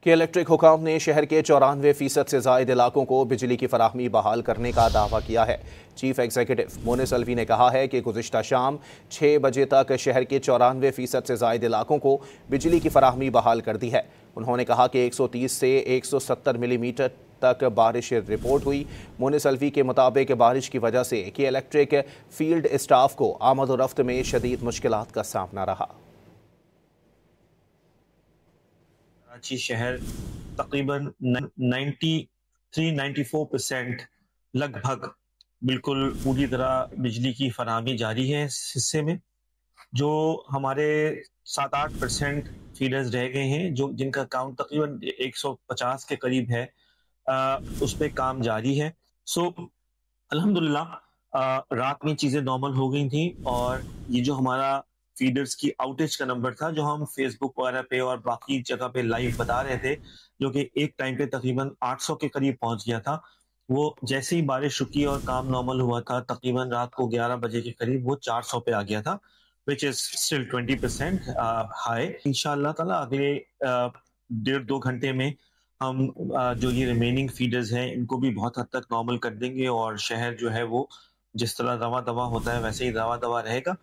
کہ الیکٹرک حکام نے شہر کے 94% سے زائد علاقوں کو بجلی کی فراہمی بحال کرنے کا دعویٰ کیا ہے۔ چیف ایگزیکٹو مونس الوی نے کہا ہے کہ گزشتہ شام 6 بجے تک شہر کے 94% سے زائد علاقوں کو بجلی کی فراہمی بحال کر دی ہے۔ انہوں نے کہا کہ 130 سے 170 ملی میٹر تک بارش رپورٹ ہوئی۔ مونس الوی کے مطابق بارش کی وجہ سے کہ الیکٹرک فیلڈ اسٹاف کو آمد و رفت میں شدید مشکلات کا سامنا رہا۔ کراچی شہر تقریباً 93-94% لگ بھگ بالکل پوری طرح بجلی کی فراہمی جاری ہے اس حصے میں۔ جو ہمارے 7-8% فیڈرز رہ گئے ہیں جن کا کاؤنٹ تقریباً 150 کے قریب ہے، اس پہ کام جاری ہے۔ الحمدللہ رات میں چیزیں نارمل ہو گئی تھیں، اور یہ جو ہمارا فیڈرز کی آؤٹیج کا نمبر تھا جو ہم فیس بک وغیرہ پہ اور باقی جگہ پہ لائیو بتا رہے تھے، جو کہ ایک ٹائم پہ تقریباً 800 کے قریب پہنچ گیا تھا، وہ جیسے ہی بارش رکی اور کام نارمل ہوا تھا تقریباً رات کو 11 بجے کے قریب وہ 400 پہ آ گیا تھا، which is still 20% high۔ انشاءاللہ تعالیٰ اگلے 1.5-2 گھنٹے میں ہم جو یہ ریمیننگ فیڈرز ہیں ان کو بھی بہت حد تک نارمل کر دیں گے، اور شہر جو ہے وہ جس طرح رواں دواں ہوتا ہے ویسے ہی رواں دواں رہے گا۔